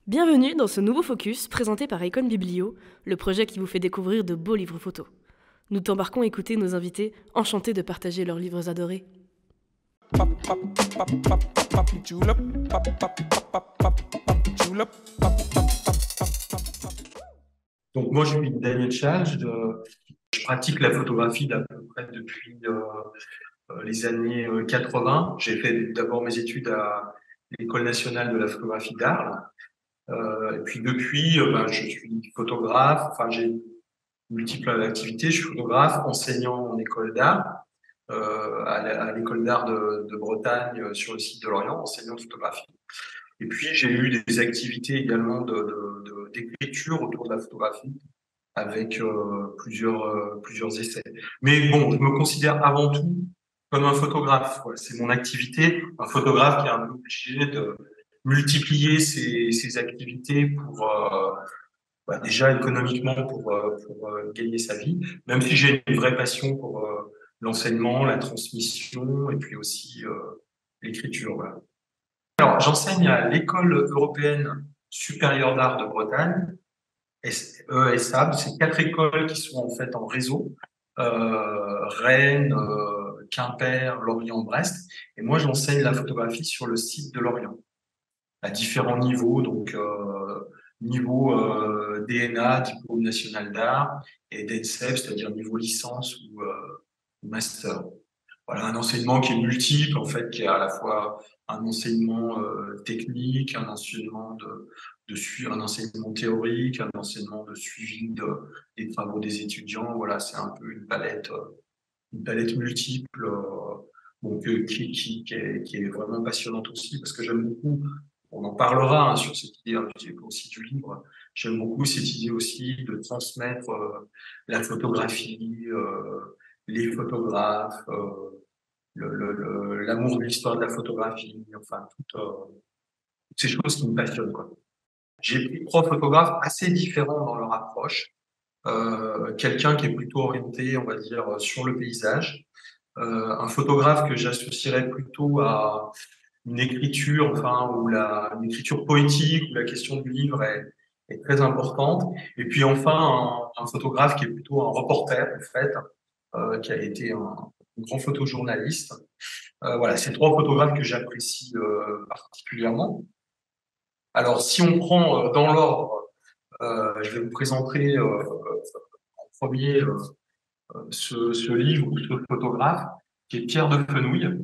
Bienvenue dans ce nouveau focus présenté par Icon Biblio, le projet qui vous fait découvrir de beaux livres photos. Nous t'embarquons écouter nos invités, enchantés de partager leurs livres adorés. Donc moi, je suis Daniel Chage. Je pratique la photographie d'à peu près depuis les années 80. J'ai fait d'abord mes études à l'École nationale de la photographie d'Arles. Et puis depuis, je suis photographe. Enfin, j'ai multiples activités. Je suis photographe, enseignant en école d'art, à l'école d'art de Bretagne, sur le site de Lorient, enseignant de photographie. Et puis, j'ai eu des activités également d'écriture autour de la photographie, avec plusieurs essais. Mais bon, je me considère avant tout comme un photographe. Voilà, c'est mon activité. Un photographe qui est un peu obligé de multiplier ses activités pour déjà économiquement pour gagner sa vie, même si j'ai une vraie passion pour l'enseignement, la transmission et puis aussi l'écriture. Voilà. Alors, j'enseigne à l'École européenne supérieure d'art de Bretagne, ESAB. C'est 4 écoles qui sont en fait en réseau, Rennes, Quimper, Lorient, Brest. Et moi, j'enseigne la photographie sur le site de Lorient, à différents niveaux, donc niveau DNA, diplôme national d'art, et DNSEB, c'est-à-dire niveau licence ou master. Voilà, un enseignement qui est multiple, en fait, qui est à la fois un enseignement technique, un enseignement un enseignement théorique, un enseignement de suivi des travaux des étudiants. Voilà, c'est un peu une palette multiple, qui est vraiment passionnante aussi, parce que j'aime beaucoup, on en parlera sur cette idée aussi du livre, j'aime beaucoup cette idée aussi de transmettre la photographie, les photographes, l'amour de l'histoire de la photographie, enfin, toutes ces choses qui me passionnent, quoi. J'ai pris 3 photographes assez différents dans leur approche. Quelqu'un qui est plutôt orienté, on va dire, sur le paysage. Un photographe que j'associerais plutôt à une écriture, enfin, une écriture poétique, où la question du livre est très importante. Et puis enfin, un photographe qui est plutôt un reporter, en fait, qui a été un grand photojournaliste. Voilà, c'est 3 photographes que j'apprécie particulièrement. Alors, si on prend dans l'ordre, je vais vous présenter en premier ce livre ou ce photographe, qui est Pierre de Fenouil,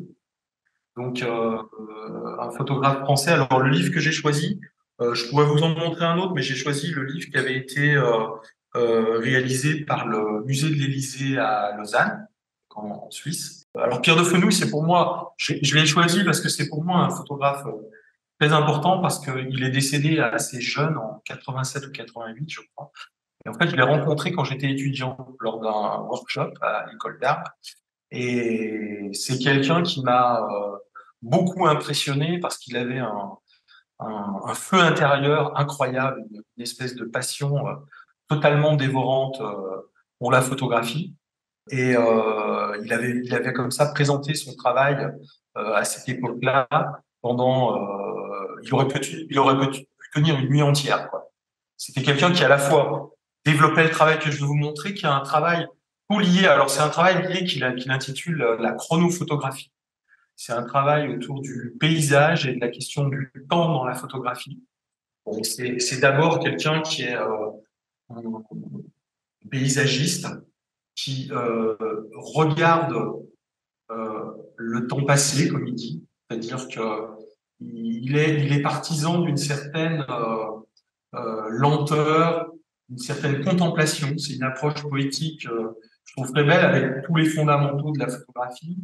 donc un photographe français. Alors, le livre que j'ai choisi, je pourrais vous en montrer un autre, mais j'ai choisi le livre qui avait été réalisé par le musée de l'Élysée à Lausanne, en Suisse. Alors, Pierre de Fenouil, c'est pour moi, je l'ai choisi parce que c'est pour moi un photographe très important, parce qu'il est décédé assez jeune, en 87 ou 88, je crois. Et en fait, je l'ai rencontré quand j'étais étudiant lors d'un workshop à l'école d'art. Et c'est quelqu'un qui m'a beaucoup impressionné, parce qu'il avait un feu intérieur incroyable, une espèce de passion totalement dévorante pour la photographie. Et il avait comme ça présenté son travail à cette époque-là pendant. Il aurait pu tenir une nuit entière, quoi. C'était quelqu'un qui à la fois développait le travail que je vais vous montrer, qui a un travail tout lié. Alors c'est un travail lié qu'il intitule la chronophotographie. C'est un travail autour du paysage et de la question du temps dans la photographie. Bon, c'est d'abord quelqu'un qui est un paysagiste, qui regarde le temps passé, comme il dit, c'est-à-dire que il est partisan d'une certaine lenteur, une certaine contemplation. C'est une approche poétique, je trouve très belle, avec tous les fondamentaux de la photographie,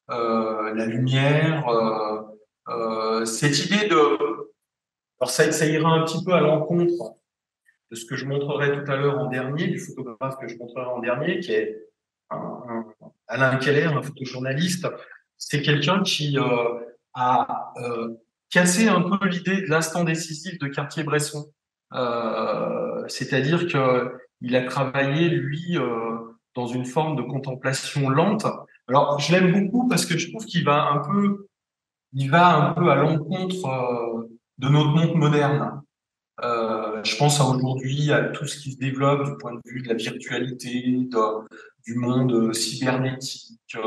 la lumière, cette idée de... Alors ça ira un petit peu à l'encontre de ce que je montrerai tout à l'heure en dernier, du photographe que je montrerai en dernier, qui est Alain Keller, un photojournaliste. C'est quelqu'un qui a cassé un peu l'idée de l'instant décisif de Cartier-Bresson. C'est-à-dire qu'il a travaillé, lui, dans une forme de contemplation lente. Alors, je l'aime beaucoup parce que je trouve il va un peu à l'encontre de notre monde moderne. Je pense à aujourd'hui à tout ce qui se développe du point de vue de la virtualité, du monde cybernétique,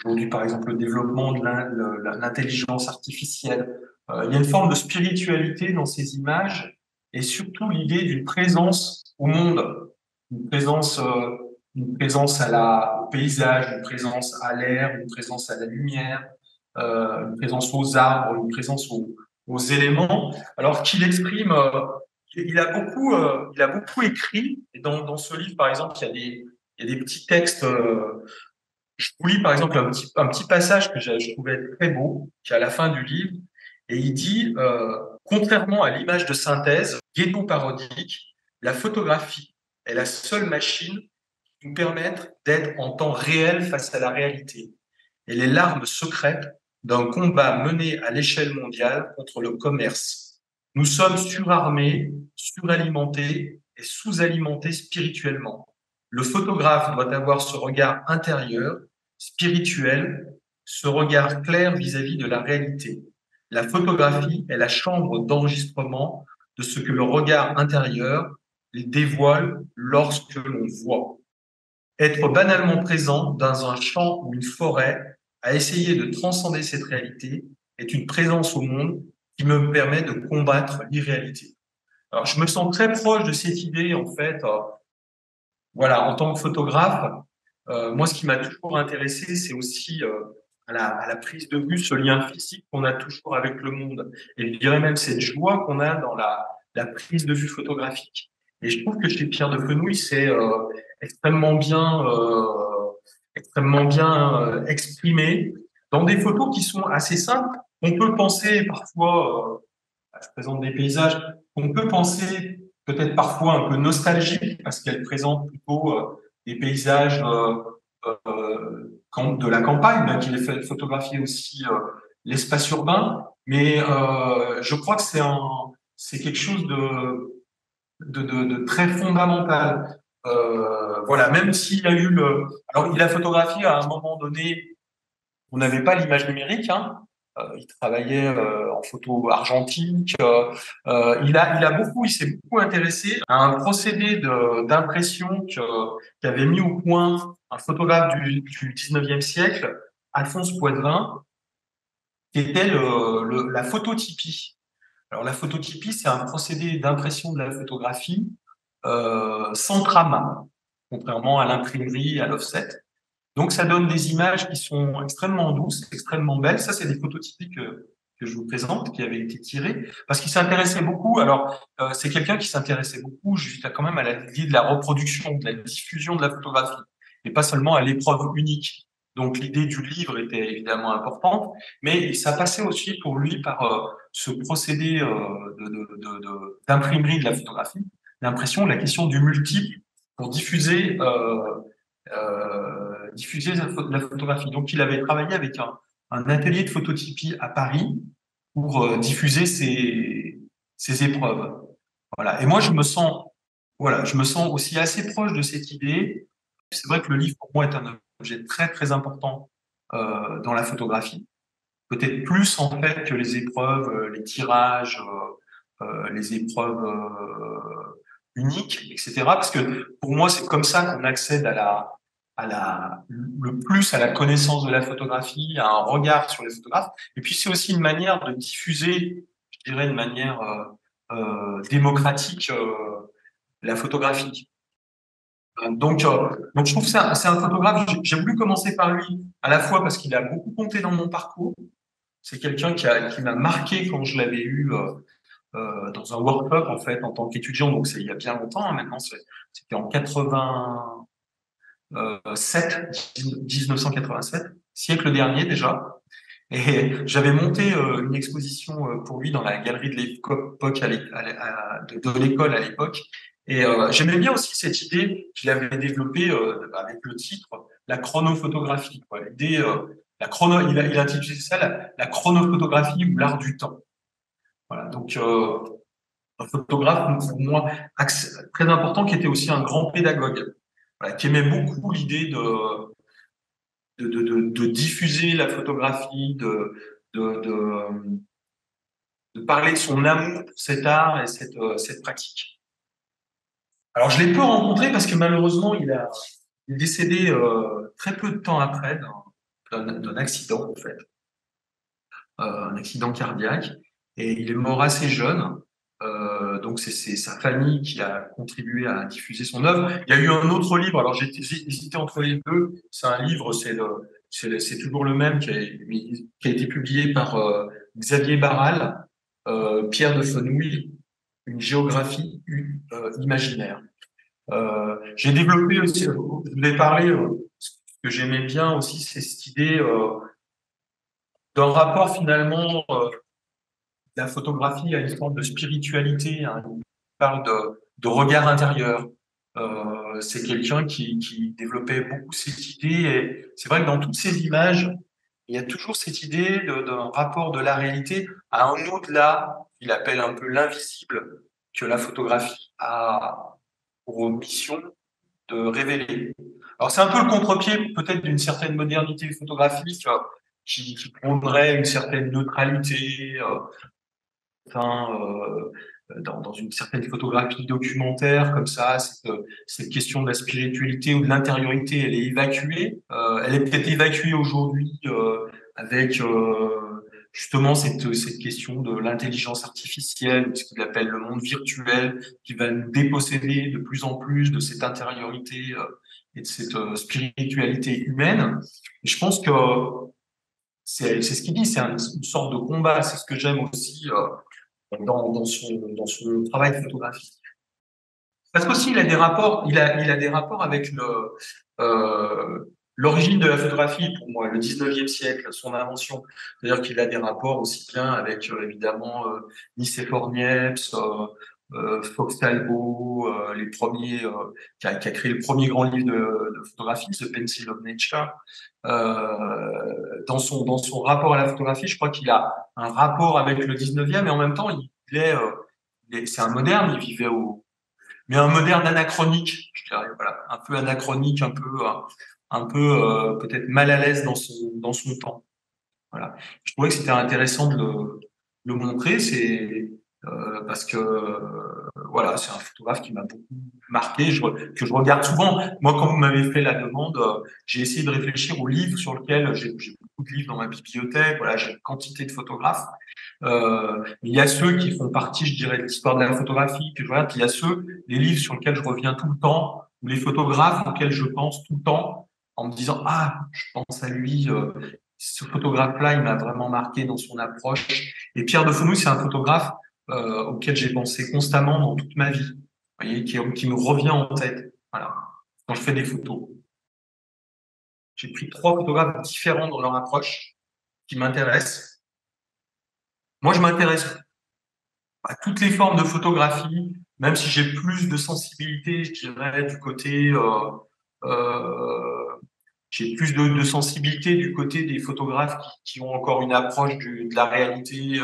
aujourd'hui par exemple le développement de l'intelligence artificielle. Il y a une forme de spiritualité dans ces images et surtout l'idée d'une présence au monde, une présence, euh, une présence au paysage, une présence à l'air, une présence à la lumière, une présence aux arbres, une présence aux éléments, alors qu'il exprime, il a beaucoup écrit, et dans ce livre, par exemple, il y a des petits textes, je vous lis, par exemple, un petit passage que je trouvais très beau, qui est à la fin du livre, et il dit, contrairement à l'image de synthèse, ghetto-parodique, la photographie est la seule machine qui nous permette d'être en temps réel face à la réalité. Et les larmes secrètes d'un combat mené à l'échelle mondiale contre le commerce. Nous sommes surarmés, suralimentés et sous-alimentés spirituellement. Le photographe doit avoir ce regard intérieur, spirituel, ce regard clair vis-à-vis de la réalité. La photographie est la chambre d'enregistrement de ce que le regard intérieur les dévoile lorsque l'on voit. Être banalement présent dans un champ ou une forêt, à essayer de transcender cette réalité, est une présence au monde qui me permet de combattre l'irréalité. Alors, je me sens très proche de cette idée, en fait. Voilà, en tant que photographe, moi, ce qui m'a toujours intéressé, c'est aussi à la prise de vue, ce lien physique qu'on a toujours avec le monde. Et je dirais même cette joie qu'on a dans la prise de vue photographique. Et je trouve que chez Pierre de Fenouil, c'est extrêmement bien, extrêmement bien exprimé dans des photos qui sont assez simples. On peut penser parfois, je présente des paysages, on peut penser peut-être parfois un peu nostalgiques parce qu'elles présentent plutôt des paysages de la campagne, bien qu'il ait fait photographier aussi l'espace urbain. Mais je crois que c'est quelque chose de très fondamental. Voilà, même s'il y a eu alors il a photographié à un moment donné, on n'avait pas l'image numérique, hein. Il travaillait en photo argentique. Il s'est beaucoup intéressé à un procédé d'impression qu'avait mis au point un photographe du 19e siècle, Alphonse Poitvin, qui était la phototypie. Alors la phototypie, c'est un procédé d'impression de la photographie sans trame, contrairement à l'imprimerie et à l'offset. Donc, ça donne des images qui sont extrêmement douces, extrêmement belles. Ça, c'est des phototypies que je vous présente, qui avaient été tirées, parce qu'il s'intéressait beaucoup. Alors, c'est quelqu'un qui s'intéressait beaucoup, juste quand même, à l'idée de la reproduction, de la diffusion de la photographie, et pas seulement à l'épreuve unique. Donc, l'idée du livre était évidemment importante, mais ça passait aussi pour lui par ce procédé d'imprimerie de la photographie, l'impression, la question du multiple pour diffuser la photographie. Donc, il avait travaillé avec un atelier de phototypie à Paris pour diffuser ces épreuves. Voilà. Et moi, je me sens aussi assez proche de cette idée. C'est vrai que le livre, pour moi, est un objet très, très important dans la photographie. Peut-être plus, en fait, que les épreuves, les tirages, les épreuves uniques, etc. Parce que pour moi, c'est comme ça qu'on accède le plus à la connaissance de la photographie, à un regard sur les photographes. Et puis, c'est aussi une manière de diffuser, je dirais, de manière démocratique la photographie. Donc, je trouve que c'est un photographe. J'ai voulu commencer par lui, à la fois parce qu'il a beaucoup compté dans mon parcours. C'est quelqu'un qui m'a marqué quand je l'avais eu dans un workshop, en fait, en tant qu'étudiant. Donc, c'est il y a bien longtemps, hein, maintenant. C'était en 1987, siècle dernier déjà. Et j'avais monté une exposition pour lui dans la galerie de l'époque de l'école à l'époque. Et j'aimais bien aussi cette idée qu'il avait développée avec le titre la chronophotographie. Quoi. L'idée, il a intitulé ça la chronophotographie ou l'art du temps. Voilà. Donc un photographe pour moi très important qui était aussi un grand pédagogue, voilà, qui aimait beaucoup l'idée de diffuser la photographie, de parler de son amour pour cet art et cette pratique. Alors, je l'ai peu rencontré parce que malheureusement, il est décédé très peu de temps après d'un accident, en fait, un accident cardiaque, et il est mort assez jeune. Donc, c'est sa famille qui a contribué à diffuser son œuvre. Il y a eu un autre livre, alors j'ai hésité entre les deux. C'est un livre, c'est toujours le même, qui a été publié par Xavier Barral, Pierre de Fenouil, une géographie imaginaire. J'ai développé aussi, je voulais parler, ce que j'aimais bien aussi, c'est cette idée d'un rapport finalement la photographie a une forme de spiritualité, hein. Il parle de regard intérieur. C'est quelqu'un qui développait beaucoup cette idée, et c'est vrai que dans toutes ces images, il y a toujours cette idée d'un rapport de la réalité à un au-delà, qu'il appelle un peu l'invisible, que la photographie a pour mission de révéler. Alors c'est un peu le contre-pied peut-être d'une certaine modernité photographique qui prendrait une certaine neutralité, dans une certaine photographie documentaire comme ça, cette question de la spiritualité ou de l'intériorité, elle est évacuée. Elle est peut-être évacuée aujourd'hui avec justement cette question de l'intelligence artificielle, ce qu'il appelle le monde virtuel, qui va nous déposséder de plus en plus de cette intériorité et de cette spiritualité humaine. Et je pense que c'est ce qu'il dit, c'est une sorte de combat. C'est ce que j'aime aussi dans son travail photographique. Parce qu'aussi, il a des rapports, il a des rapports avec l'origine de la photographie, pour moi, le 19e siècle, son invention. C'est-à-dire qu'il a des rapports aussi bien avec, évidemment, Nicéphore Niepce, Fox Talbot, les premiers, qui a créé le premier grand livre de photographie, The Pencil of Nature. Dans son rapport à la photographie, je crois qu'il a un rapport avec le 19e, et en même temps, c'est un moderne, il vivait mais un moderne anachronique, je dirais, voilà, un peu anachronique, un peu peut-être mal à l'aise dans son temps. Voilà. Je trouvais que c'était intéressant de le montrer, parce que voilà, c'est un photographe qui m'a beaucoup marqué, que je regarde souvent. Moi, quand vous m'avez fait la demande, j'ai essayé de réfléchir aux livres sur lesquels j'ai beaucoup de livres dans ma bibliothèque. Voilà, j'ai une quantité de photographes. Il y a ceux qui font partie, je dirais, de l'histoire de la photographie que je regarde. Puis il y a les livres sur lesquels je reviens tout le temps, ou les photographes auxquels je pense tout le temps, en me disant ah, je pense à lui. Ce photographe-là, il m'a vraiment marqué dans son approche. Et Pierre de Fenouil, c'est un photographe auquel j'ai pensé constamment dans toute ma vie, vous voyez, qui me revient en tête. Voilà, quand je fais des photos. J'ai pris 3 photographes différents dans leur approche qui m'intéressent. Moi, je m'intéresse à toutes les formes de photographie, même si j'ai plus de sensibilité, je dirais, du côté j'ai plus de sensibilité du côté des photographes qui ont encore une approche de la réalité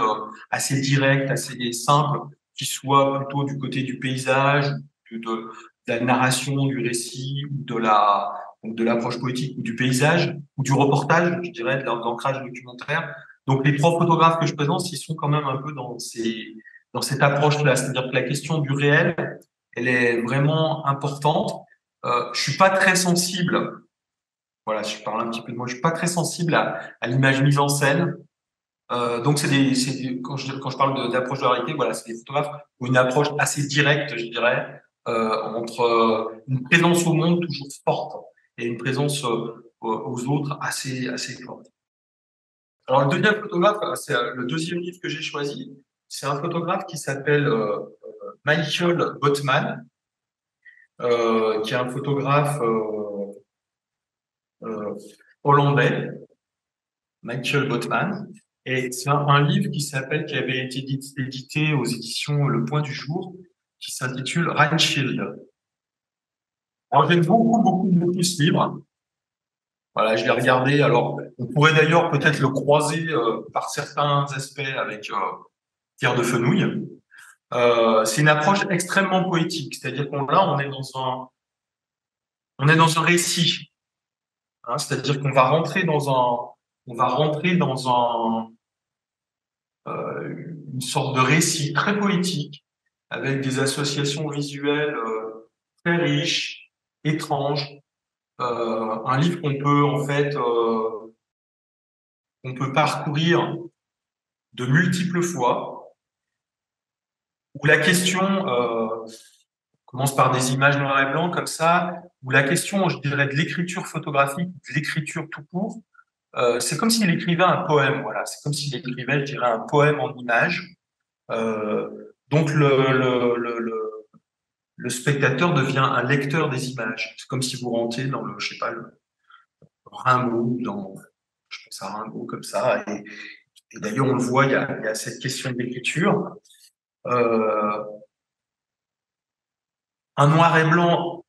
assez directe, assez simple, qui soit plutôt du côté du paysage, de la narration, du récit, ou de l'approche poétique, ou du paysage, ou du reportage, je dirais, de l'ancrage documentaire. Donc les 3 photographes que je présente, ils sont quand même un peu dans cette approche-là, c'est-à-dire que la question du réel, elle est vraiment importante. Je suis pas très sensible. Voilà, je parle un petit peu de moi. Je suis pas très sensible à l'image mise en scène. Donc quand je parle d'approche de la réalité, voilà, c'est des photographes qui ont une approche assez directe, je dirais, entre une présence au monde toujours forte et une présence aux autres assez forte. Alors le deuxième photographe, c'est le deuxième livre que j'ai choisi. C'est un photographe qui s'appelle Michael Botman, qui est un photographe hollandais, Michael Botman. Et c'est un livre qui avait été édité aux éditions Le Point du Jour, qui s'intitule Rhinefield. Alors j'aime beaucoup ce livre. Voilà, je l'ai regardé. Alors, on pourrait d'ailleurs peut-être le croiser par certains aspects avec Pierre de Fenouil. C'est une approche extrêmement poétique, c'est-à-dire on est dans un récit, hein, c'est-à-dire qu'on va rentrer dans une sorte de récit très poétique, avec des associations visuelles très riches, étranges. Un livre qu'on peut en fait on peut parcourir de multiples fois, où la question commence par des images noir et blanc comme ça, où la question, je dirais, de l'écriture photographique, de l'écriture tout court, c'est comme s'il écrivait un poème, voilà. C'est comme s'il écrivait, je dirais, un poème en images. Donc le spectateur devient un lecteur des images. C'est comme si vous rentriez dans le, je sais pas, le Rimbaud, dans, je pense à Rimbaud comme ça. Et d'ailleurs, on le voit, il y a cette question d'écriture. Un noir et blanc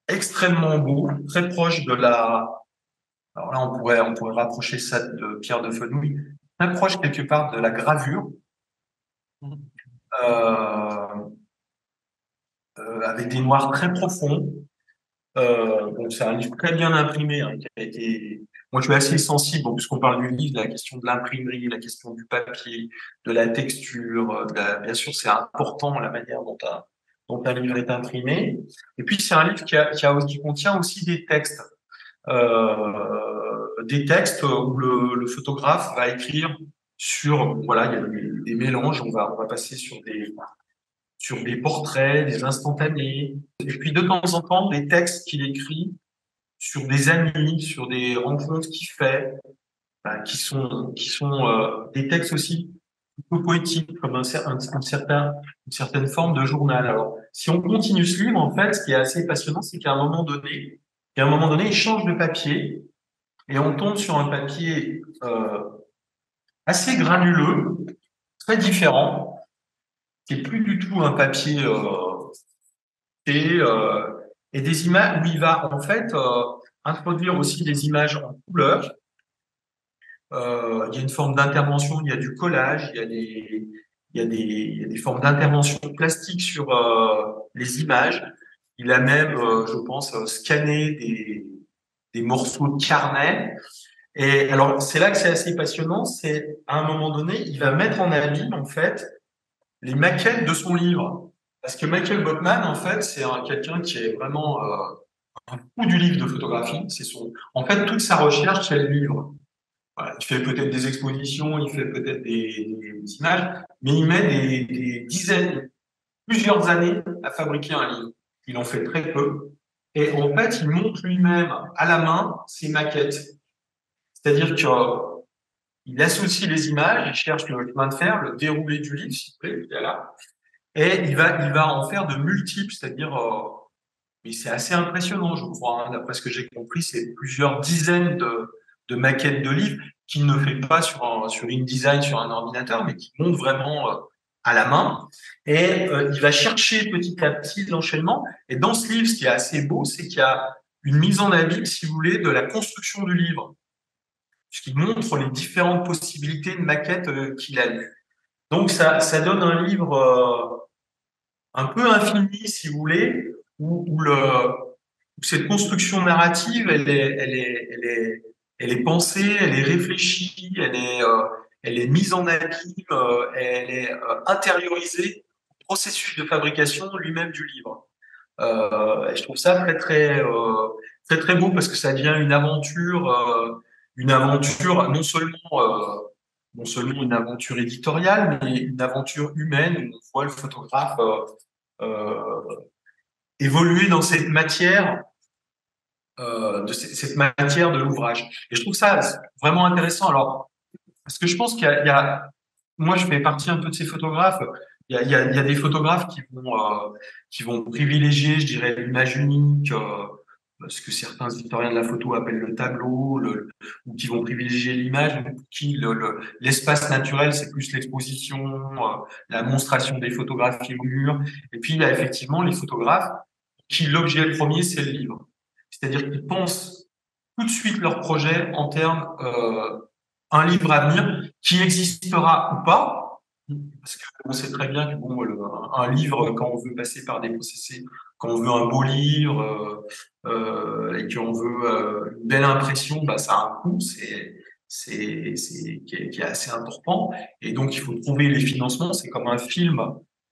extrêmement beau, très proche de la. Alors là, on pourrait rapprocher ça de Pierre de Fenouil, très proche quelque part de la gravure, euh, avec des noirs très profonds. Bon, c'est un livre très bien imprimé, hein, qui a été. Moi, je suis assez sensible, bon, puisqu'on parle du livre, de la question de l'imprimerie, la question du papier, de la texture, bien sûr, c'est important la manière dont un livre est imprimé. Et puis, c'est un livre qui contient aussi des textes où le photographe va écrire sur, voilà, il y a des mélanges, on va passer sur des portraits, des instantanés, et puis de temps en temps des textes qu'il écrit sur des amis, sur des rencontres qu'il fait, qui sont des textes aussi plutôt poétiques, comme une certaine forme de journal. Alors, si on continue ce livre, en fait, ce qui est assez passionnant, c'est qu'à un moment donné, il change de papier et on tombe sur un papier assez granuleux, très différent, qui est plus du tout un papier et, euh, et des images où il va en fait introduire aussi des images en couleur. Il y a une forme d'intervention, il y a du collage, il y a des formes d'intervention plastique sur les images. Il a même, je pense, scanné des morceaux de carnet. Et alors, c'est là que c'est assez passionnant, c'est à un moment donné, il va mettre en abîme, en fait, les maquettes de son livre. Parce que Michael Botman, en fait, c'est quelqu'un qui est vraiment un fou du livre de photographie. En fait, toute sa recherche, c'est le livre. Voilà, il fait peut-être des expositions, il fait peut-être des images, mais il met des dizaines, plusieurs années à fabriquer un livre. Il en fait très peu. Et en fait, il monte lui-même à la main ses maquettes. C'est-à-dire qu'il associe les images, il cherche le chemin de fer, le déroulé du livre, s'il vous plaît, il est là. Et il va en faire de multiples, c'est-à-dire, mais c'est assez impressionnant, je crois, hein, d'après ce que j'ai compris, c'est plusieurs dizaines de maquettes de livres qu'il ne fait pas sur InDesign, sur un ordinateur, mais qui monte vraiment à la main. Et il va chercher petit à petit l'enchaînement. Et dans ce livre, ce qui est assez beau, c'est qu'il y a une mise en abîme, si vous voulez, de la construction du livre, puisqu'il montre les différentes possibilités de maquettes qu'il a eues. Donc ça donne un livre un peu infini, si vous voulez, où cette construction narrative, elle est pensée, elle est réfléchie, elle est mise en abîme, elle est intériorisée au processus de fabrication lui-même du livre. Et je trouve ça très très beau parce que ça devient une aventure non seulement une aventure éditoriale, mais une aventure humaine où on voit le photographe euh, évoluer dans cette matière, cette matière de l'ouvrage. Et je trouve ça vraiment intéressant. Alors, parce que je pense il y a moi, je fais partie un peu de ces photographes. Il y a des photographes qui vont privilégier, je dirais, l'image unique, ce que certains historiens de la photo appellent le tableau, ou qui vont privilégier l'image, qui l'espace naturel, c'est plus l'exposition, la monstration des photographies au mur. Et puis, il y a effectivement les photographes qui, l'objet premier, c'est le livre. C'est-à-dire qu'ils pensent tout de suite leur projet en termes un livre à venir qui existera ou pas, parce qu'on sait très bien que bon, un livre, quand on veut passer par des processus, quand on veut un beau livre et qu'on veut une belle impression, bah, ça a un coût. qui est assez important. Et donc, il faut trouver les financements. C'est comme un film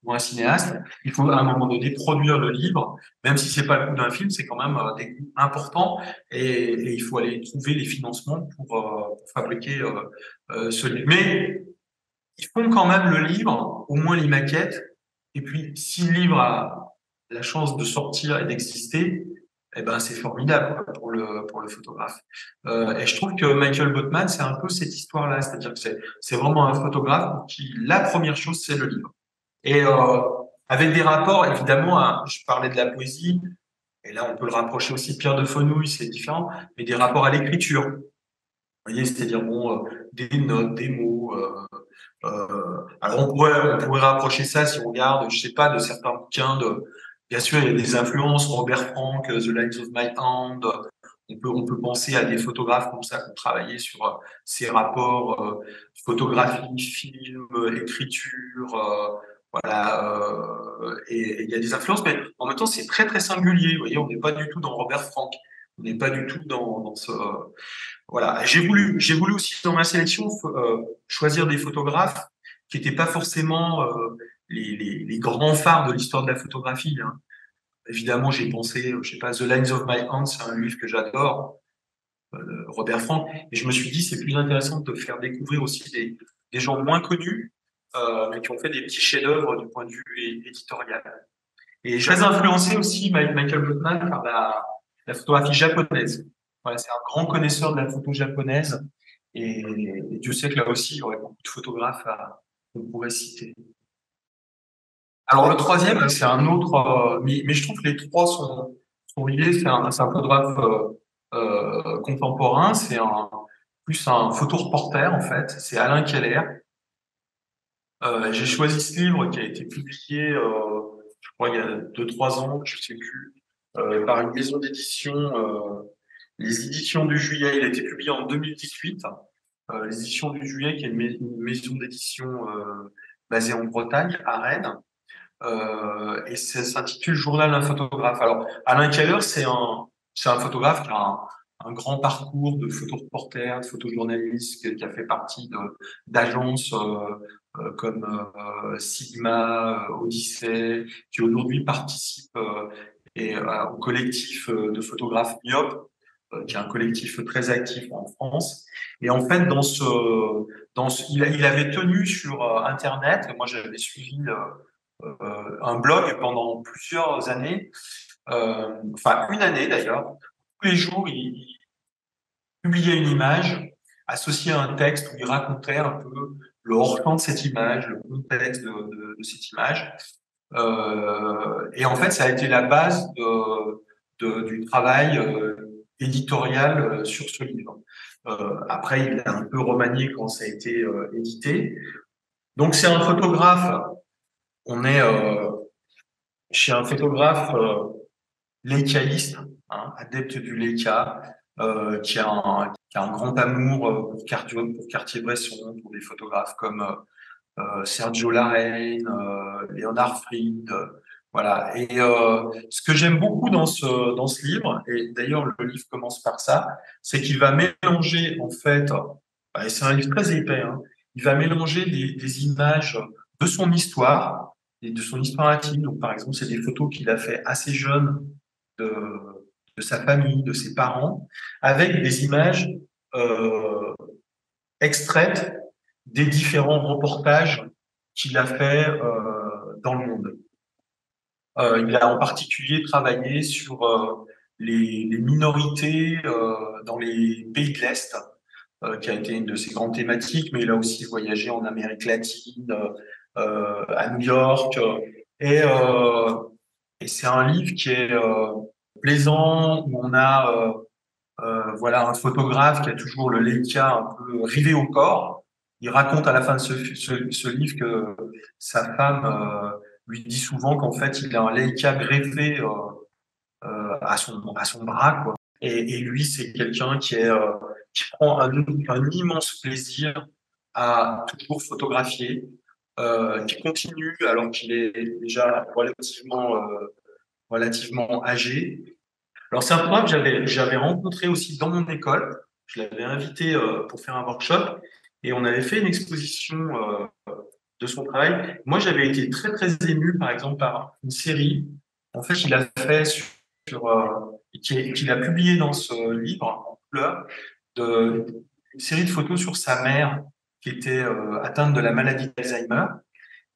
ou un cinéaste. Il faut à un moment donné produire le livre, même si c'est pas le coût d'un film, c'est quand même des coûts importants. Et il faut aller trouver les financements pour fabriquer ce livre. Mais ils font quand même le livre, au moins les maquettes. Et puis, si le livre a la chance de sortir et d'exister, eh ben, c'est formidable quoi, pour le photographe. Et je trouve que Michael Botman, c'est un peu cette histoire-là. C'est-à-dire que c'est vraiment un photographe pour qui la première chose, c'est le livre. Et avec des rapports, évidemment, hein, je parlais de la poésie, et là, on peut le rapprocher aussi de Pierre de Fenouil, c'est différent, mais des rapports à l'écriture. Vous voyez, c'est-à-dire bon, des notes, des mots. Alors on pourrait rapprocher ça si on regarde, je sais pas, de certains bouquins de. Bien sûr, il y a des influences, Robert Frank, The Lines of My Hand. On peut penser à des photographes comme ça qui ont travaillé sur ces rapports, photographie, film, écriture, voilà. Et il y a des influences, mais en même temps, c'est très très singulier. Vous voyez, on n'est pas du tout dans Robert Frank. On n'est pas du tout dans ce. Voilà. J'ai voulu aussi dans ma sélection choisir des photographes qui n'étaient pas forcément les grands phares de l'histoire de la photographie. Hein. Évidemment, j'ai pensé, je sais pas, The Lines of My Hand, c'est un livre que j'adore, Robert Frank. Et je me suis dit, c'est plus intéressant de faire découvrir aussi des gens moins connus, mais qui ont fait des petits chefs-d'œuvre du point de vue éditorial. Et je suis très influencé aussi, Michael Blotman, par la photographie japonaise. Voilà, c'est un grand connaisseur de la photo japonaise. Et Dieu sait que là aussi, il y aurait beaucoup de photographes qu'on pourrait citer. Alors le troisième, c'est un autre, mais je trouve que les trois sont liés. C'est un photographe contemporain. C'est plus un photoreporter en fait. C'est Alain Keller. J'ai choisi ce livre qui a été publié, je crois il y a 2, 3 ans, je sais plus, par une maison d'édition, les Éditions du Juillet. Il a été publié en 2018. Les Éditions du Juillet, qui est une maison d'édition basée en Bretagne, à Rennes. Et ça s'intitule Journal d'un photographe. Alors, Alain Keller, c'est un photographe qui a un grand parcours de photoreporter, de photojournaliste, qui a fait partie d'agences comme Sigma, Odyssée, qui aujourd'hui participe au collectif de photographes myopes, qui est un collectif très actif en France. Et en fait, il avait tenu sur Internet, et moi j'avais suivi un blog pendant plusieurs années, enfin une année d'ailleurs. Tous les jours, il publiait une image associée à un texte où il racontait un peu le hors-champ de cette image, le contexte de cette image. Et en fait, ça a été la base du travail éditorial sur ce livre. Après, il a un peu remanié quand ça a été édité. Donc, c'est un photographe. On est chez un photographe leicaïste, hein, adepte du Leica, qui a un grand amour pour Cartier-Bresson, pour des photographes comme Sergio Larraín, Léonard Fried, voilà. Et ce que j'aime beaucoup dans ce livre, et d'ailleurs le livre commence par ça, c'est qu'il va mélanger en fait, et c'est un livre très épais, hein, il va mélanger des images de son histoire et de son histoire intime. Donc par exemple, c'est des photos qu'il a fait assez jeune de, de sa famille, de ses parents, avec des images extraites des différents reportages qu'il a fait dans le monde. Il a en particulier travaillé sur les minorités dans les pays de l'Est, qui a été une de ses grandes thématiques, mais il a aussi voyagé en Amérique latine, à New York, et, euh, et c'est un livre qui est plaisant, où on a voilà un photographe qui a toujours le Leica un peu rivé au corps. Il raconte à la fin de ce livre que sa femme lui dit souvent qu'en fait il a un Leica greffé à son bras quoi. Et lui c'est quelqu'un qui prend un immense plaisir à toujours photographier, qui continue alors qu'il est déjà relativement âgé. Alors c'est un photographe que j'avais rencontré aussi dans mon école. Je l'avais invité pour faire un workshop et on avait fait une exposition de son travail. Moi, j'avais été très, très ému, par exemple, par une série, en fait, qu'il a fait qu'il a publié dans ce livre en couleur, une série de photos sur sa mère qui était atteinte de la maladie d'Alzheimer.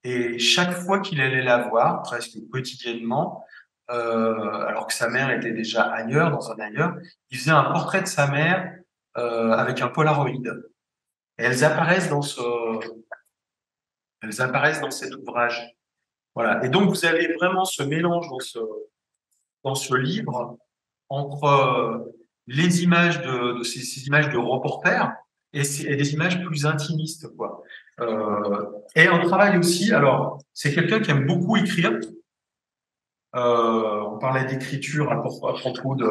Et chaque fois qu'il allait la voir, presque quotidiennement, alors que sa mère était déjà ailleurs, dans un ailleurs, il faisait un portrait de sa mère avec un Polaroid. Et elles apparaissent dans cet ouvrage. Voilà. Et donc vous avez vraiment ce mélange dans ce livre entre les images de ces images de reporters et des images plus intimistes, quoi. Et un travail aussi. Alors, c'est quelqu'un qui aime beaucoup écrire. On parlait d'écriture à propos de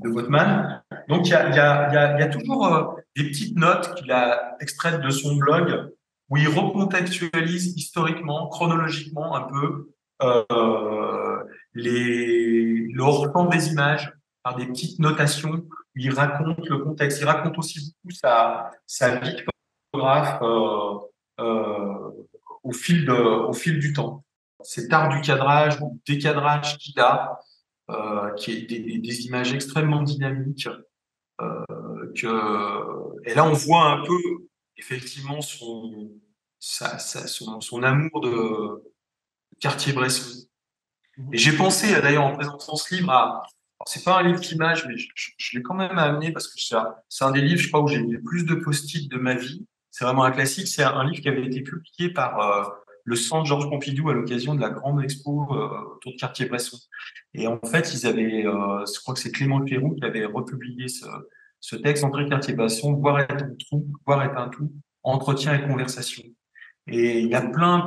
Gottman. Donc, il y a toujours des petites notes qu'il a extraites de son blog où il recontextualise historiquement, chronologiquement un peu le hors-champ des images par des petites notations où il raconte le contexte. Il raconte aussi beaucoup sa vie de photographe au fil du temps. Cet art du cadrage ou décadrage qu'il a, qui est des images extrêmement dynamiques. Et là, on voit un peu effectivement son amour de Cartier-Bresson. Et j'ai pensé, d'ailleurs, en présentant ce livre, c'est pas un livre d'image, mais je l'ai quand même amené parce que c'est un des livres, je crois, où j'ai mis le plus de post-it de ma vie. C'est vraiment un classique. C'est un livre qui avait été publié par le Centre Georges Pompidou à l'occasion de la grande expo autour de Cartier-Bresson. Et en fait, je crois que c'est Clément Pérou qui avait republié ce texte, Entrée Cartier-Bresson, voir est un tout, entretien et conversation. Et il y a plein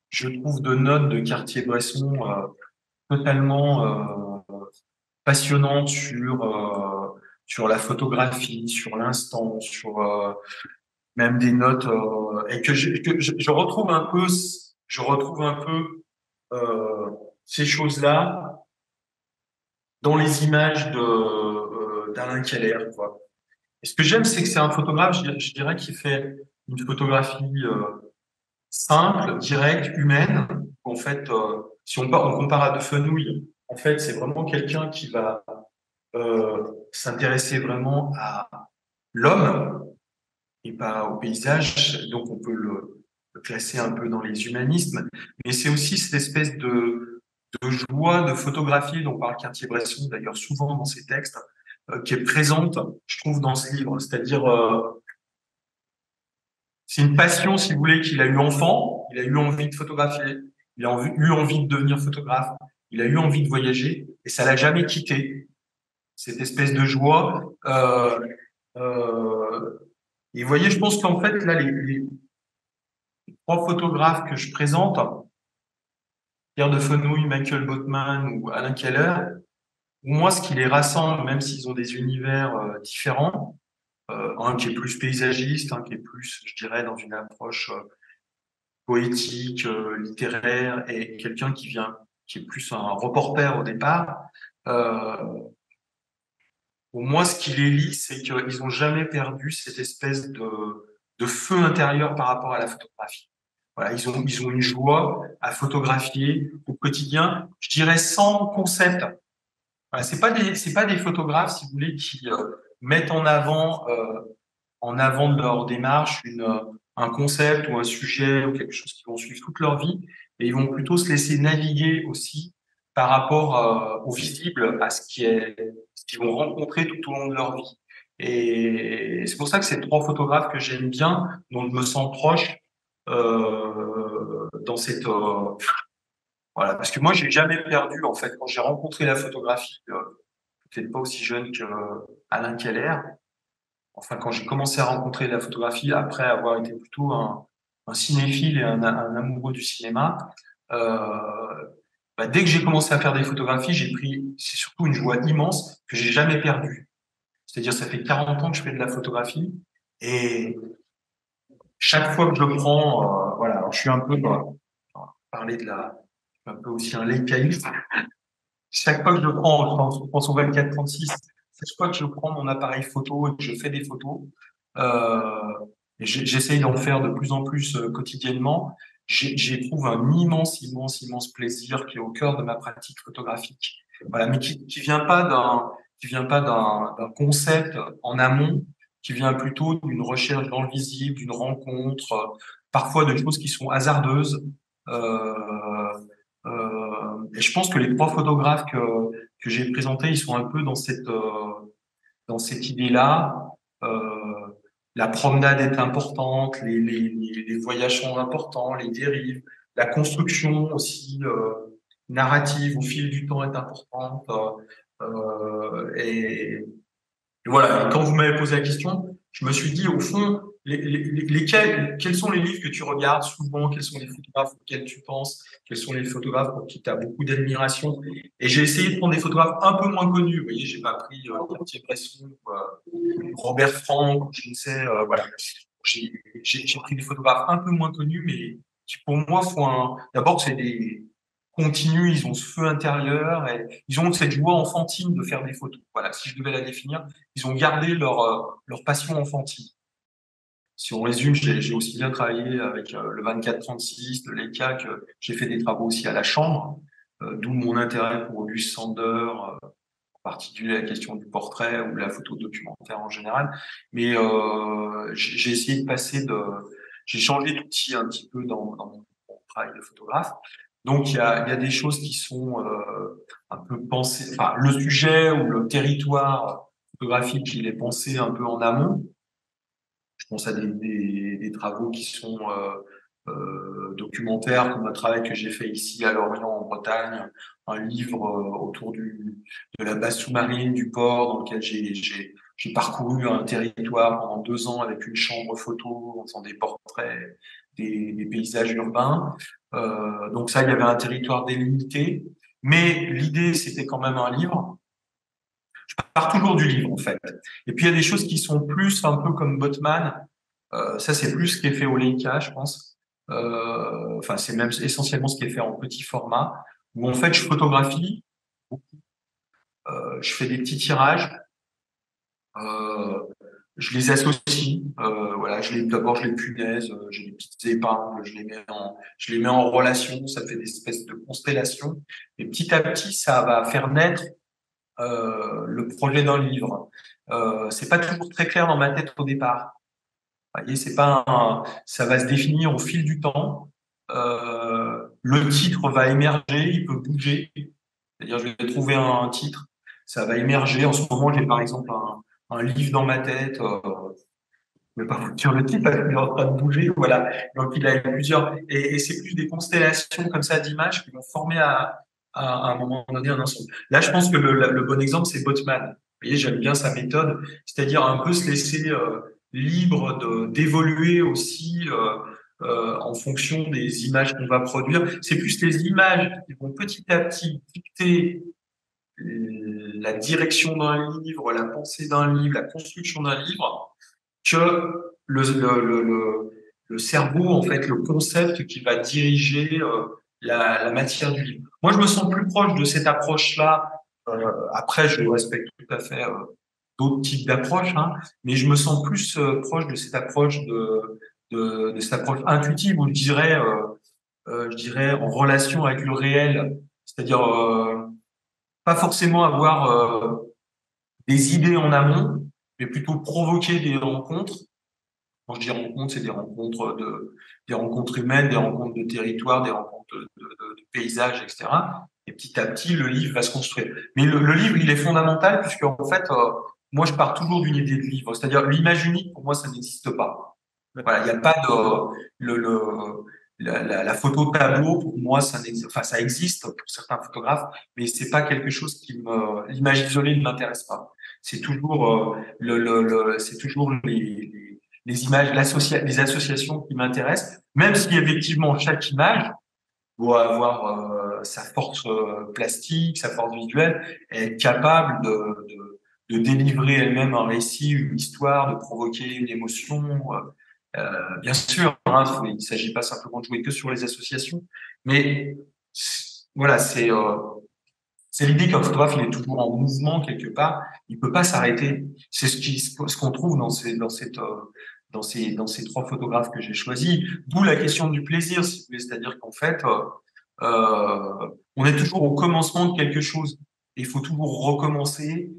je trouve, de notes de Cartier-Bresson totalement passionnantes sur la photographie, sur l'instant, sur même des notes et je retrouve un peu ces choses-là dans les images d'Alain Keller, quoi. Et ce que j'aime, c'est que c'est un photographe, je dirais, qui fait une photographie simple, directe, humaine. En fait, si on compare à De Fenouil, en fait, c'est vraiment quelqu'un qui va s'intéresser vraiment à l'homme et pas au paysage. Donc, on peut le classer un peu dans les humanismes. Mais c'est aussi cette espèce de joie de photographier dont parle Cartier-Bresson, d'ailleurs souvent dans ses textes, qui est présente, je trouve, dans ce livre. C'est-à-dire, c'est une passion, si vous voulez, qu'il a eu enfant. Il a eu envie de photographier. Il a eu envie de devenir photographe. Il a eu envie de voyager et ça l'a jamais quitté. Cette espèce de joie. Et vous voyez, je pense qu'en fait, là, les trois photographes que je présente, Pierre de Fenouil, Michael Botman ou Alain Keller, pour moi, ce qui les rassemble, même s'ils ont des univers différents, un qui est plus paysagiste, un qui est plus, je dirais, dans une approche poétique, littéraire, et quelqu'un qui est plus un reporter au départ. Pour moi, ce qui les lie, c'est qu'ils n'ont jamais perdu cette espèce de feu intérieur par rapport à la photographie. Voilà, ils ont une joie à photographier au quotidien, je dirais sans concept. Voilà, c'est pas des photographes, si vous voulez, qui mettent en avant de leur démarche un concept ou un sujet ou quelque chose qu'ils vont suivre toute leur vie, et ils vont plutôt se laisser naviguer aussi par rapport au visible, à ce qu'ils vont rencontrer tout au long de leur vie. Et c'est pour ça que ces trois photographes que j'aime bien, dont je me sens proche dans cette voilà, parce que moi j'ai jamais perdu en fait quand j'ai rencontré la photographie, peut-être pas aussi jeune que Alain Keller. Enfin, quand j'ai commencé à rencontrer la photographie, après avoir été plutôt un cinéphile et un amoureux du cinéma, dès que j'ai commencé à faire des photographies, c'est surtout une joie immense que j'ai jamais perdue. C'est-à-dire, ça fait 40 ans que je fais de la photographie et chaque fois que je prends, voilà, alors je suis un peu, parler un peu aussi un late caïd. Chaque fois que je prends son 24-36, chaque fois que je prends mon appareil photo et que je fais des photos, et j'essaye d'en faire de plus en plus quotidiennement, j'éprouve un immense plaisir qui est au cœur de ma pratique photographique. Voilà, mais qui vient pas d'un concept en amont, qui vient plutôt d'une recherche dans le visible, d'une rencontre, parfois de choses qui sont hasardeuses. Euh, et je pense que les trois photographes que j'ai présentés, ils sont un peu dans cette idée-là. Euh, la promenade est importante, les voyages sont importants, les dérives, la construction aussi narrative au fil du temps est importante. Et voilà, et quand vous m'avez posé la question, je me suis dit, au fond, quels sont les livres que tu regardes souvent, quels sont les photographes auxquels tu penses, quels sont les photographes pour qui tu as beaucoup d'admiration. Et j'ai essayé de prendre des photographes un peu moins connus. Vous voyez, j'ai pas pris Cartier-Bresson, Robert Frank, je ne sais, voilà. J'ai pris des photographes un peu moins connus, mais qui pour moi font d'abord, c'est des continus, ils ont ce feu intérieur et ils ont cette joie enfantine de faire des photos. Voilà, si je devais la définir, ils ont gardé leur passion enfantine. Si on résume, j'ai aussi bien travaillé avec le 24-36, le Leica, que j'ai fait des travaux aussi à la chambre, d'où mon intérêt pour Auguste Sander, en particulier la question du portrait ou de la photo documentaire en général. Mais j'ai essayé de j'ai changé d'outil un petit peu dans mon travail de photographe. Donc il y a des choses qui sont un peu pensées, enfin le sujet ou le territoire photographique, il est pensé un peu en amont. Je pense à des travaux qui sont documentaires, comme un travail que j'ai fait ici à Lorient, en Bretagne, un livre autour de la base sous-marine du port, dans lequel j'ai parcouru un territoire pendant 2 ans avec une chambre photo, en faisant des portraits, des paysages urbains. Donc ça, il y avait un territoire délimité, mais l'idée, c'était quand même un livre. Je pars toujours du livre, en fait. Et puis, il y a des choses qui sont plus un peu comme Botman. Ça, c'est plus ce qui est fait au Leica, je pense. Enfin, c'est même essentiellement ce qui est fait en petit format, où en fait, je photographie, je fais des petits tirages, euh, je les associe. Voilà, d'abord, je les punaise, j'ai des petites épingles, je les mets en relation, ça fait des espèces de constellations. Et petit à petit, ça va faire naître le projet d'un livre. C'est pas toujours très clair dans ma tête au départ. Vous voyez, ça va se définir au fil du temps. Le titre va émerger, il peut bouger. C'est-à-dire, je vais trouver un titre, ça va émerger. En ce moment, j'ai par exemple un livre dans ma tête. Je ne vais pas vous dire le titre parce qu'il est en train de bouger. Voilà. Donc, il a plusieurs. Et c'est plus des constellations comme ça d'images qui vont former à un moment donné un ensemble. Là, je pense que le bon exemple, c'est Botman. Vous voyez, j'aime bien sa méthode, c'est-à-dire un peu se laisser libre d'évoluer aussi en fonction des images qu'on va produire. C'est plus les images qui vont petit à petit dicter la direction d'un livre, la pensée d'un livre, la construction d'un livre, que le cerveau, en fait, le concept qui va diriger la matière du livre. Moi, je me sens plus proche de cette approche-là. Après, je respecte tout à fait d'autres types d'approches, hein, mais je me sens plus proche de cette approche de cette approche intuitive, ou je dirais en relation avec le réel, c'est-à-dire pas forcément avoir des idées en amont, mais plutôt provoquer des rencontres. Quand je dis rencontres, c'est des rencontres humaines, des rencontres de territoire, des rencontres de paysages, etc. Et petit à petit, le livre va se construire. Mais le livre, il est fondamental puisque en fait, moi, je pars toujours d'une idée de livre. C'est-à-dire, l'image unique, pour moi, ça n'existe pas. Voilà, il n'y a pas de la photo tableau. Pour moi, enfin, ça existe pour certains photographes, mais c'est pas quelque chose l'image isolée ne m'intéresse pas. C'est toujours c'est toujours les images, les associations qui m'intéressent, même si effectivement chaque image doit avoir sa force plastique, sa force visuelle, et être capable de délivrer elle-même un récit, une histoire, de provoquer une émotion. Bien sûr, hein, il ne s'agit pas simplement de jouer que sur les associations, mais voilà, C'est l'idée qu'un photographe, il est toujours en mouvement quelque part. Il peut pas s'arrêter. C'est ce qu'on trouve dans ces trois photographes que j'ai choisis. D'où la question du plaisir, si vous voulez. C'est-à-dire qu'en fait, on est toujours au commencement de quelque chose. Et il faut toujours recommencer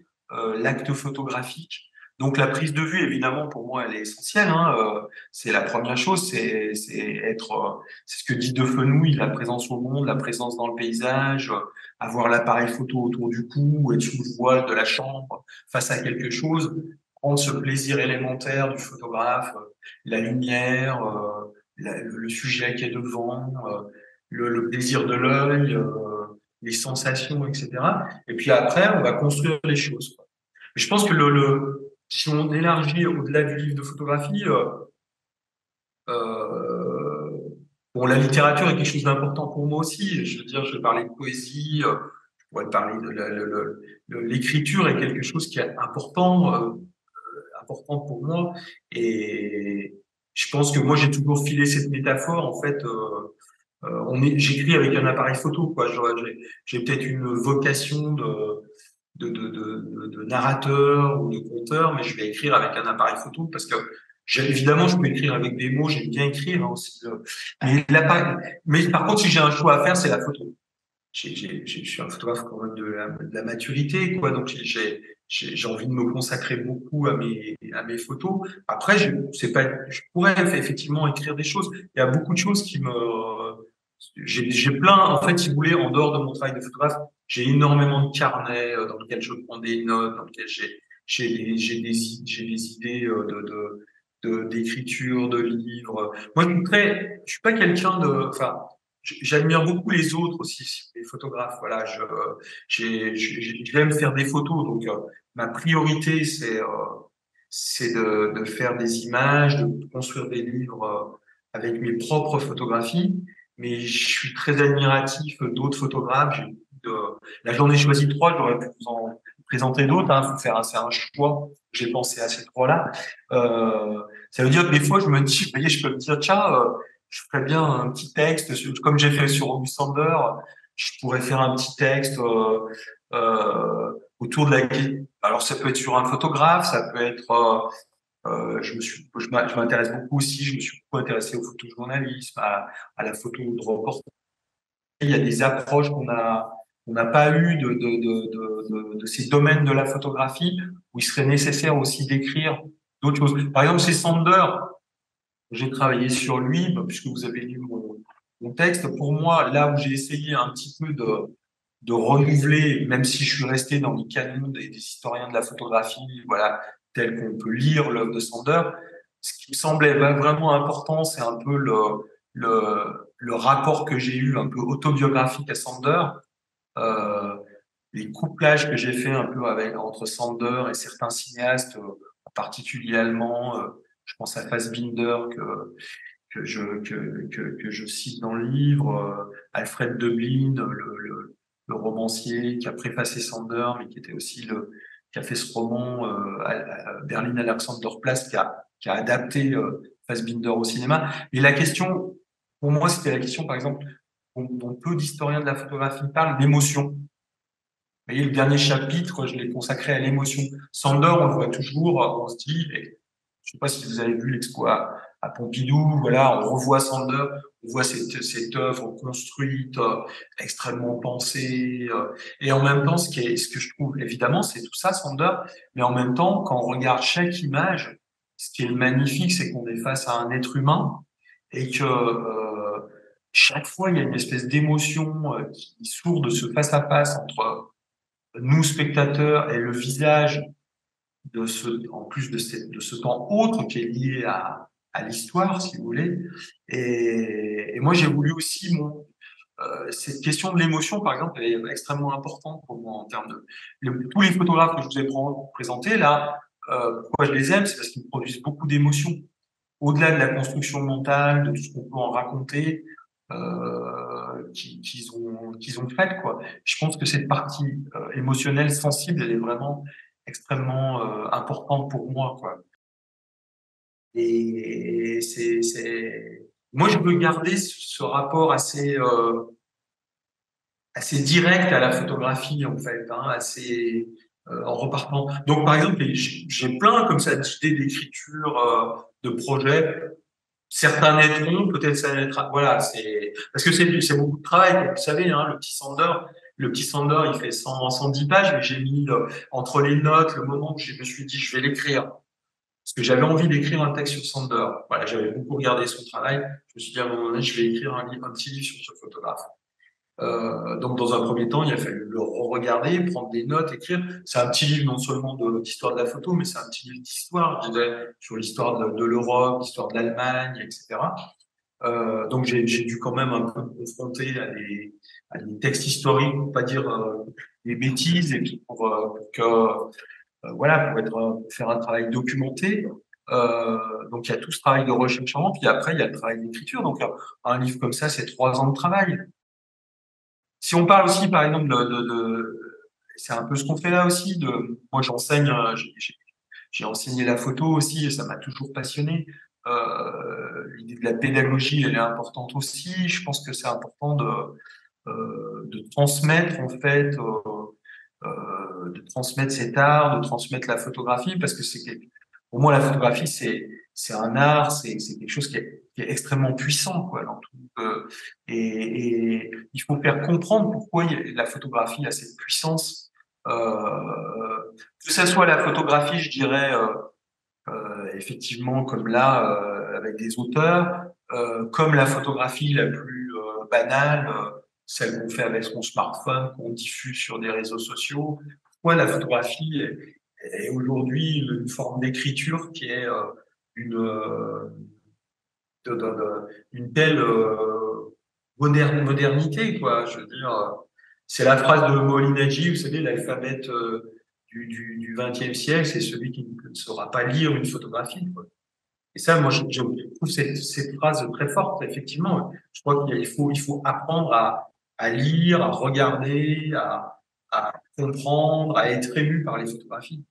l'acte photographique. Donc la prise de vue, évidemment, pour moi, elle est essentielle. Hein. C'est la première chose, c'est ce que dit De Fenouil, la présence au monde, la présence dans le paysage, avoir l'appareil photo autour du cou, être sous le voile de la chambre, face à quelque chose, prendre ce plaisir élémentaire du photographe, la lumière, le sujet qui est devant, le plaisir de l'œil, les sensations, etc. Et puis après, on va construire les choses. Quoi. Je pense que si on élargit au-delà du livre de photographie, euh, bon, la littérature est quelque chose d'important pour moi aussi. Je veux dire, je vais parler de poésie, je pourrais parler de l'écriture est quelque chose qui est important pour moi. Et je pense que moi, j'ai toujours filé cette métaphore. En fait, j'écris avec un appareil photo, quoi. J'ai peut-être une vocation de narrateur ou de conteur, mais je vais écrire avec un appareil photo parce que évidemment, je peux écrire avec des mots, j'aime bien écrire hein, aussi. Mais par contre, si j'ai un choix à faire, c'est la photo. Je suis un photographe quand même de la maturité, quoi. Donc j'ai envie de me consacrer beaucoup à mes photos. Après, je pourrais effectivement écrire des choses. Il y a beaucoup de choses j'ai plein, en fait, si vous voulez, en dehors de mon travail de photographe, j'ai énormément de carnets dans lesquels je prends des notes, dans lesquels j'ai des idées d'écriture, de livres. Moi, je suis pas quelqu'un enfin, j'admire beaucoup les autres aussi, les photographes. Voilà, j'aime faire des photos, donc ma priorité c'est de faire des images, de construire des livres avec mes propres photographies. Mais je suis très admiratif d'autres photographes. Là, j'en ai choisi trois. J'aurais pu vous en présenter d'autres. Hein. C'est un choix. J'ai pensé à ces trois-là. Euh, Ça veut dire que des fois, je me dis, vous voyez, je peux me dire, tiens, je ferais bien un petit texte, comme j'ai fait sur August Sander, je pourrais faire un petit texte autour de la... Alors, ça peut être sur un photographe, ça peut être... je m'intéresse beaucoup aussi, je me suis beaucoup intéressé au photojournalisme, à la photo de reportage. Il y a des approches on n'a pas eues de ces domaines de la photographie où il serait nécessaire aussi d'écrire d'autres choses. Par exemple, c'est Sander. J'ai travaillé sur lui, puisque vous avez lu mon texte. Pour moi, là où j'ai essayé un petit peu de renouveler, même si je suis resté dans les canons des historiens de la photographie, voilà, tel qu'on peut lire l'œuvre de Sander, ce qui me semblait vraiment important, c'est un peu le rapport que j'ai eu, un peu autobiographique à Sander, euh, les couplages que j'ai fait un peu entre Sander et certains cinéastes, en particulier allemands, je pense à Fassbinder que je cite dans le livre, Alfred Döblin, le romancier qui a préfacé Sander, mais qui était aussi qui a fait ce roman à Berlin Alexanderplatz, qui a adapté Fassbinder au cinéma. Et la question, pour moi, c'était la question, par exemple, dont peu d'historiens de la photographie parlent, d'émotion. Vous voyez, le dernier chapitre, je l'ai consacré à l'émotion. Sander, on le voit toujours, on se dit, et je sais pas si vous avez vu l'expo à Pompidou, voilà, on revoit Sander, on voit cette œuvre construite, extrêmement pensée, et en même temps, ce que je trouve, évidemment, c'est tout ça, Sander, mais en même temps, quand on regarde chaque image, ce qui est magnifique, c'est qu'on est face à un être humain, et que chaque fois, il y a une espèce d'émotion qui sourd de ce face-à-face entre nous, spectateurs, et le visage en plus de ce temps autre qui est lié à l'histoire, si vous voulez. Et moi, j'ai voulu aussi, cette question de l'émotion, par exemple, elle est extrêmement importante pour moi en termes tous les photographes que je vous ai présentés là, pourquoi je les aime, c'est parce qu'ils produisent beaucoup d'émotions. Au-delà de la construction mentale, de tout ce qu'on peut en raconter, qu'ils ont faite, quoi. Je pense que cette partie émotionnelle, sensible, elle est vraiment extrêmement importante pour moi, quoi. Et moi, je veux garder ce rapport assez assez direct à la photographie, en fait, hein, assez en repartant. Donc, par exemple, j'ai plein comme ça d'idées d'écriture, de projets. Certains naîtront, peut-être ça naîtra. Voilà, c'est parce que c'est beaucoup de travail, comme vous savez, hein, le petit Sander, il fait 110 pages, mais j'ai mis entre les notes, le moment où je me suis dit, je vais l'écrire. Parce que j'avais envie d'écrire un texte sur Sander. Voilà, j'avais beaucoup regardé son travail. Je me suis dit, à un moment donné, je vais écrire un petit livre sur ce photographe. Donc, dans un premier temps, il a fallu le regarder, prendre des notes, écrire. C'est un petit livre non seulement d'histoire de la photo, mais c'est un petit livre d'histoire, je dirais, sur l'histoire de l'Europe, l'histoire de l'Allemagne, etc. Donc, j'ai dû quand même un peu me confronter à des textes historiques, pour pas dire des bêtises, et puis pour que, voilà, pour faire un travail documenté. Donc, il y a tout ce travail de recherche avant, puis après, il y a le travail d'écriture. Donc, un livre comme ça, c'est 3 ans de travail. Si on parle aussi, par exemple, c'est un peu ce qu'on fait là aussi. Moi, j'enseigne, j'ai enseigné la photo aussi, et ça m'a toujours passionné. L'idée de la pédagogie, elle est importante aussi. Je pense que c'est important de transmettre en fait, de transmettre cet art, de transmettre la photographie, parce que pour moi la photographie c'est un art, c'est quelque chose qui est extrêmement puissant quoi dans tout. Et il faut faire comprendre pourquoi la photographie a cette puissance. Que ça soit la photographie, je dirais effectivement comme là avec des auteurs, comme la photographie la plus banale, celle qu'on fait avec son smartphone, qu'on diffuse sur des réseaux sociaux. Pourquoi la photographie est aujourd'hui une forme d'écriture qui est une une telle modernité quoi. Je veux dire, c'est la phrase de Moholy-Nagy, vous savez, l'alphabet du XXe siècle, c'est celui qui ne saura pas lire une photographie, quoi. Et ça, moi, je trouve cette phrase très forte, effectivement. Je crois il faut apprendre à lire, à regarder, à comprendre, à être ému par les photographies.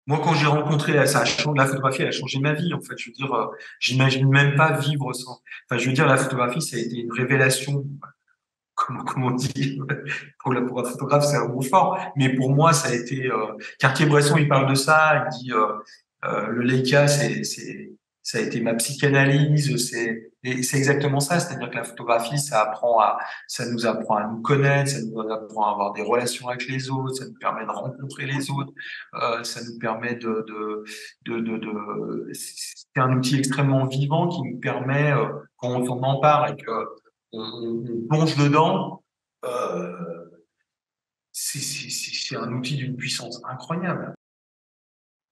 Moi, quand j'ai rencontré, la photographie, elle a changé ma vie, en fait. Je veux dire, j'imagine même pas vivre sans. Enfin, je veux dire, la photographie, ça a été une révélation, comment on dit, pour un photographe, c'est un mot fort. Mais pour moi, ça a été, Cartier-Bresson, il parle de ça, il dit, le Leica, ça a été ma psychanalyse, et c'est exactement ça. C'est-à-dire que la photographie, ça nous apprend à nous connaître, ça nous apprend à avoir des relations avec les autres, ça nous permet de rencontrer les autres, ça nous permet c'est un outil extrêmement vivant qui nous permet, quand on en parle et que on plonge dedans, euh, c'est un outil d'une puissance incroyable.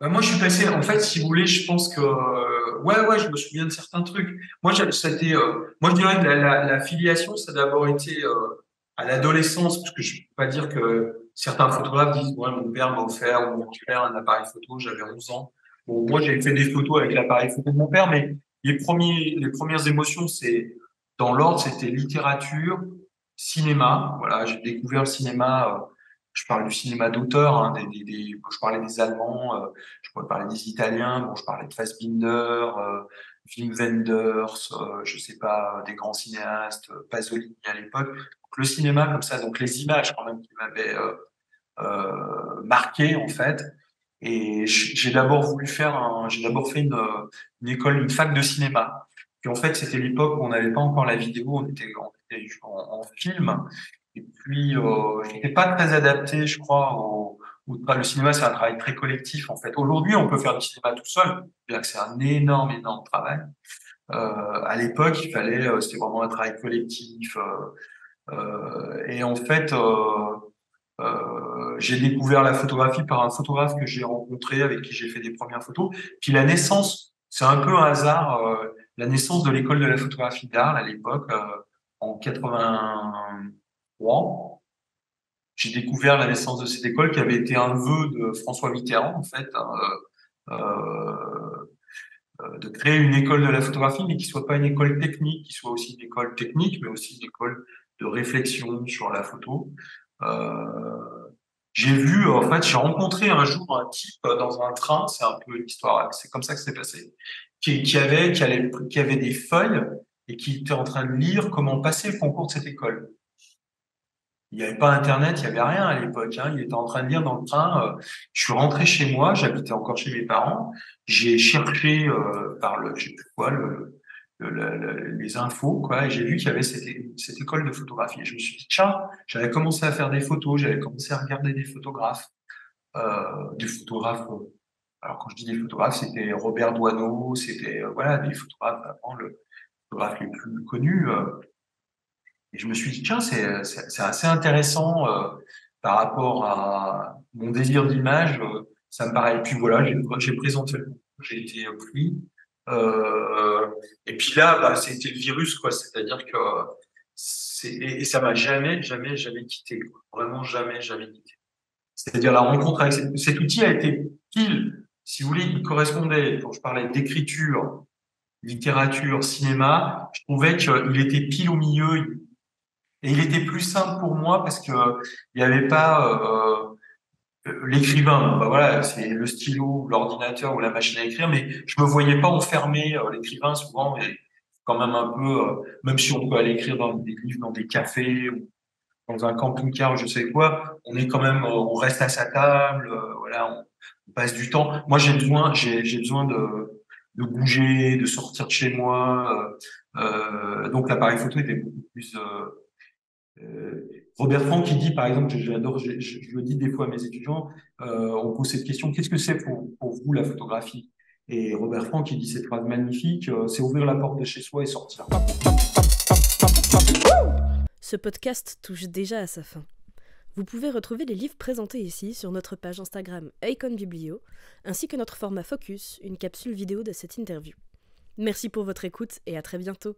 Moi, je suis passé, en fait, si vous voulez, je pense que, ouais, je me souviens de certains trucs. Moi, je dirais que la filiation, ça a d'abord été à l'adolescence, parce que je peux pas dire que certains photographes disent, ouais, mon père m'a offert ou mon père un appareil photo, j'avais 11 ans. Bon, moi, j'ai fait des photos avec l'appareil photo de mon père, mais les premières émotions, dans l'ordre, c'était littérature, cinéma. Voilà, j'ai découvert le cinéma. Je parle du cinéma d'auteur, hein, je parlais des Allemands. Je pourrais parler des Italiens, bon, je parlais de Fassbinder, Wim Wenders, je sais pas, des grands cinéastes, Pasolini à l'époque. Donc, le cinéma comme ça, donc les images quand même qui m'avaient marqué en fait. Et j'ai d'abord fait une école, une fac de cinéma. Puis en fait, c'était l'époque où on n'avait pas encore la vidéo, on était en film. Et puis, j'étais pas très adapté, je crois, le cinéma, c'est un travail très collectif, en fait. Aujourd'hui, on peut faire du cinéma tout seul, bien que c'est un énorme, énorme travail. À l'époque, c'était vraiment un travail collectif. Et en fait, j'ai découvert la photographie par un photographe que j'ai rencontré, avec qui j'ai fait des premières photos. Puis la naissance, c'est un peu un hasard, la naissance de l'école de la photographie d'Arles à l'époque, en 83. J'ai découvert la naissance de cette école qui avait été un vœu de François Mitterrand, en fait, hein, de créer une école de la photographie, mais qui soit pas une école technique, qui soit aussi une école technique, mais aussi une école de réflexion sur la photo. En fait, j'ai rencontré un jour un type dans un train, c'est un peu l'histoire, c'est comme ça que c'est passé, qui avait des feuilles et qui était en train de lire comment passer le concours de cette école. Il n'y avait pas Internet, il n'y avait rien à l'époque. Hein. Il était en train de lire dans le train. Je suis rentré chez moi, j'habitais encore chez mes parents. J'ai cherché par le, je sais plus quoi, les infos, quoi, et j'ai vu qu'il y avait cette école de photographie. Et je me suis dit, tiens, j'avais commencé à faire des photos, j'avais commencé à regarder des photographes. Alors quand je dis des photographes, c'était Robert Doisneau, c'était voilà des photographes vraiment le photographe les plus connus. Et je me suis dit, tiens, c'est assez intéressant par rapport à mon désir d'image. Ça me paraît. Et puis voilà, j'ai présenté le concours, j'ai été pris. Euh, et puis là, bah, c'était le virus, quoi. C'est-à-dire que et ça m'a jamais quitté, quoi. Vraiment jamais quitté. C'est-à-dire la rencontre avec cet outil a été pile, si vous voulez, il correspondait, quand je parlais d'écriture, littérature, cinéma, je trouvais qu'il était pile au milieu. Et il était plus simple pour moi parce que il n'y avait pas l'écrivain. Bon, bah voilà, c'est le stylo, l'ordinateur ou la machine à écrire, mais je me voyais pas enfermer l'écrivain souvent. Et quand même un peu, même si on peut aller écrire dans des livres, dans des cafés ou dans un camping-car, je sais quoi, on est quand même, on reste à sa table, voilà, on passe du temps. Moi, j'ai besoin de bouger, de sortir de chez moi. Donc l'appareil photo était beaucoup plus Robert Frank qui dit, par exemple, j'adore, je le dis des fois à mes étudiants, on pose cette question, qu'est-ce que c'est pour vous la photographie? Et Robert Frank qui dit cette phrase magnifique, c'est ouvrir la porte de chez soi et sortir. Ce podcast touche déjà à sa fin. Vous pouvez retrouver les livres présentés ici sur notre page Instagram Icon Biblio, ainsi que notre format Focus, une capsule vidéo de cette interview. Merci pour votre écoute et à très bientôt.